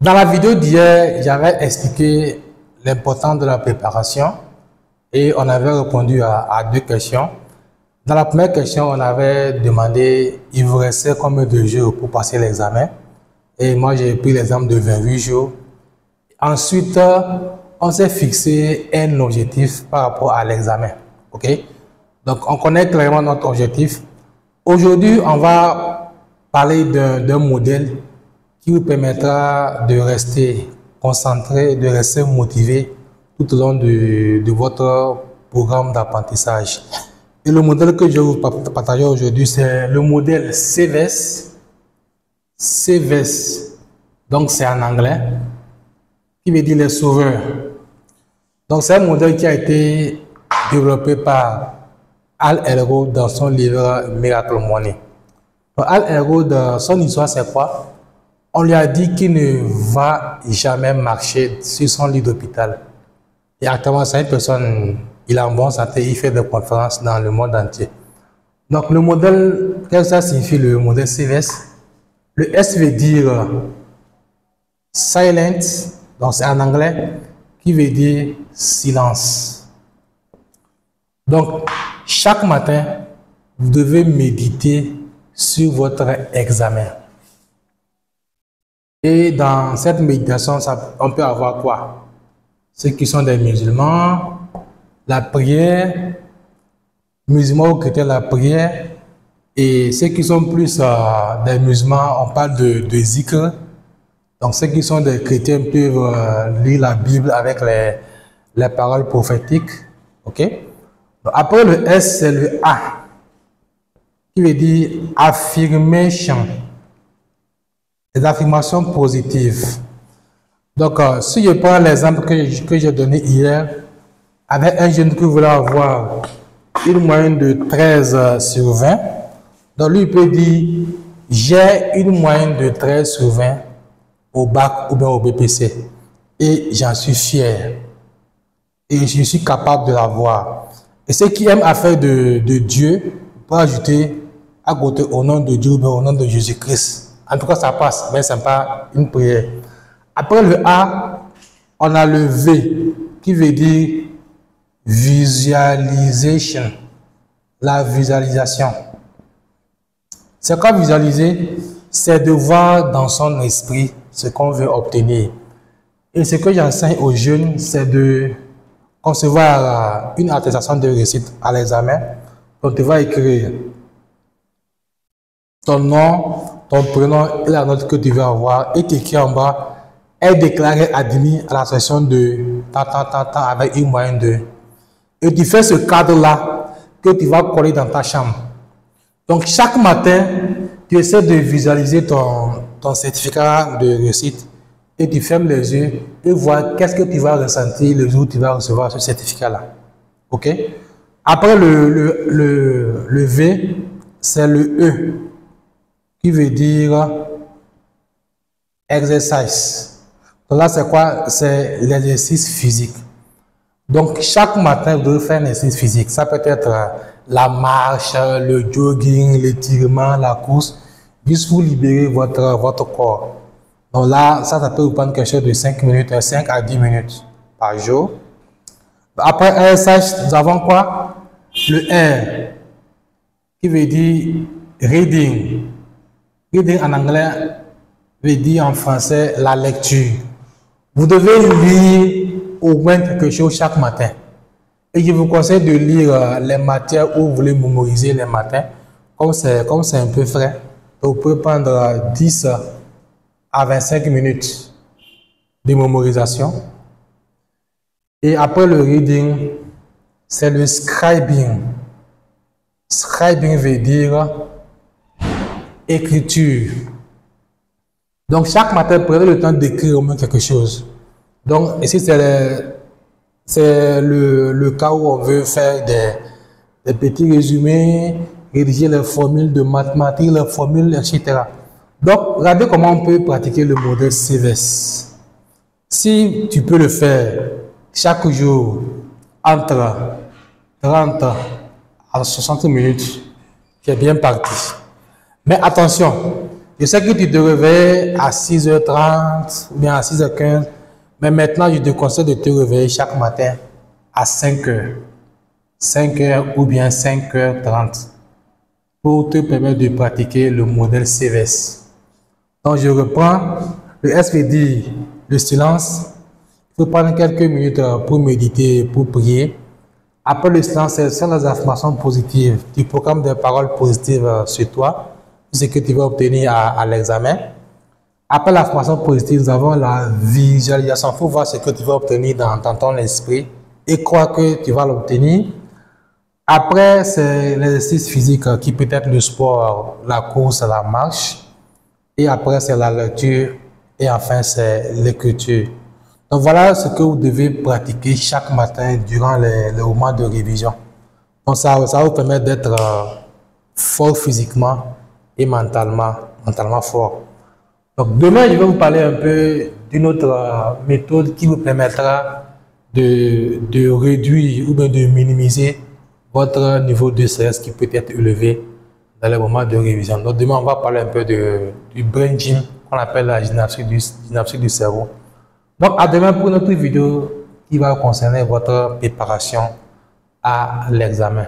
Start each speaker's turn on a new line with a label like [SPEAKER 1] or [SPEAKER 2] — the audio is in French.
[SPEAKER 1] Dans la vidéo d'hier, j'avais expliqué l'importance de la préparation et on avait répondu à deux questions. Dans la première question, on avait demandé il vous restait combien de jours pour passer l'examen. Et moi, j'ai pris l'exemple de 28 jours. Ensuite, on s'est fixé un objectif par rapport à l'examen. OK? Donc, on connaît clairement notre objectif. Aujourd'hui, on va parler d'un modèle qui vous permettra de rester concentré, de rester motivé tout au long de votre programme d'apprentissage. Et le modèle que je vais vous partager aujourd'hui, c'est le modèle CVES. CVES, donc c'est en anglais, qui veut dire les sauveurs. Donc c'est un modèle qui a été développé par Hal Elrod dans son livre Miracle Morning. Hal Elrod, son histoire c'est quoi? On lui a dit qu'il ne va jamais marcher sur son lit d'hôpital. Et actuellement, c'est une personne, il est en bonne santé, il fait des conférences dans le monde entier. Donc le modèle, qu'est-ce que ça signifie le modèle CVS? Le S veut dire silent, donc c'est en anglais, qui veut dire silence. Donc chaque matin, vous devez méditer sur votre examen. Et dans cette méditation, on peut avoir quoi? Ceux qui sont des musulmans, la prière, musulmans ou chrétiens, la prière. Et ceux qui sont plus des musulmans, on parle de zikr. Donc ceux qui sont des chrétiens peuvent lire la Bible avec les paroles prophétiques. OK? Donc, après le S, c'est le A, qui veut dire affirmation. Des affirmations positives. Donc, si je prends l'exemple que j'ai donné hier, avec un jeune qui voulait avoir une moyenne de 13 sur 20, donc lui il peut dire, j'ai une moyenne de 13 sur 20 au bac ou bien au BPC, et j'en suis fier, et je suis capable de l'avoir. Et ceux qui aiment affaire de Dieu, pour ajouter à côté au nom de Dieu ou bien au nom de Jésus-Christ. En tout cas, ça passe, mais ce n'est pas une prière. Après le A, on a le V, qui veut dire visualisation. La visualisation. C'est quoi visualiser? C'est de voir dans son esprit ce qu'on veut obtenir. Et ce que j'enseigne aux jeunes, c'est de concevoir une attestation de réussite à l'examen. Donc, tu vas écrire ton nom, ton prénom et la note que tu veux avoir, et écrit en bas, est déclaré admis à la session de tant avec une moyenne de. Et tu fais ce cadre-là que tu vas coller dans ta chambre. Donc chaque matin, tu essaies de visualiser ton certificat de réussite et tu fermes les yeux et vois qu'est-ce que tu vas ressentir le jour où tu vas recevoir ce certificat-là. OK? Après le V, c'est le E, qui veut dire exercice. Donc là, c'est quoi? C'est l'exercice physique. Donc, chaque matin, vous devez faire un exercice physique. Ça peut être la marche, le jogging, l'étirement, la course, juste pour libérer votre corps. Donc là, ça peut vous prendre quelque chose de 5 minutes, 5 à 10 minutes par jour. Après exercice, nous avons quoi? Le R, qui veut dire reading. Reading en anglais veut dire en français la lecture. Vous devez lire au moins quelque chose chaque matin. Et je vous conseille de lire les matières où vous voulez mémoriser les matins. Comme c'est un peu frais, vous pouvez prendre 10 à 25 minutes de mémorisation. Et après le reading, c'est le scribing. Scribing veut dire écriture. Donc chaque matin, prenez le temps d'écrire au moins quelque chose. Donc ici c'est le cas où on veut faire des petits résumés, rédiger les formules de mathématiques, les formules, etc. Donc regardez comment on peut pratiquer le modèle CVES. Si tu peux le faire chaque jour entre 30 à 60 minutes, tu es bien parti. Mais attention, Je sais que tu te réveilles à 6h30 ou bien à 6h15, mais maintenant, je te conseille de te réveiller chaque matin à 5h. 5h ou bien 5h30 pour te permettre de pratiquer le modèle CVS. Donc, je reprends. Le S veut dire le silence. Il faut prendre quelques minutes pour méditer, pour prier. Après le silence, ce sont les affirmations positives. Tu programmes des paroles positives sur toi, ce que tu vas obtenir à l'examen. Après l'affirmation positive, nous avons la visualisation. Il faut voir ce que tu vas obtenir dans ton esprit et croire que tu vas l'obtenir. Après, c'est l'exercice physique qui peut être le sport, la course, la marche. Et après, c'est la lecture. Et enfin, c'est l'écriture. Donc voilà ce que vous devez pratiquer chaque matin durant les moments de révision. Donc ça va vous permettre d'être fort physiquement et mentalement fort. Donc demain, je vais vous parler un peu d'une autre méthode qui vous permettra de réduire ou bien de minimiser votre niveau de stress qui peut être élevé dans les moments de révision. Donc demain, on va parler un peu du brain gym qu'on appelle la gymnastique du cerveau. Donc, à demain pour notre vidéo qui va concerner votre préparation à l'examen.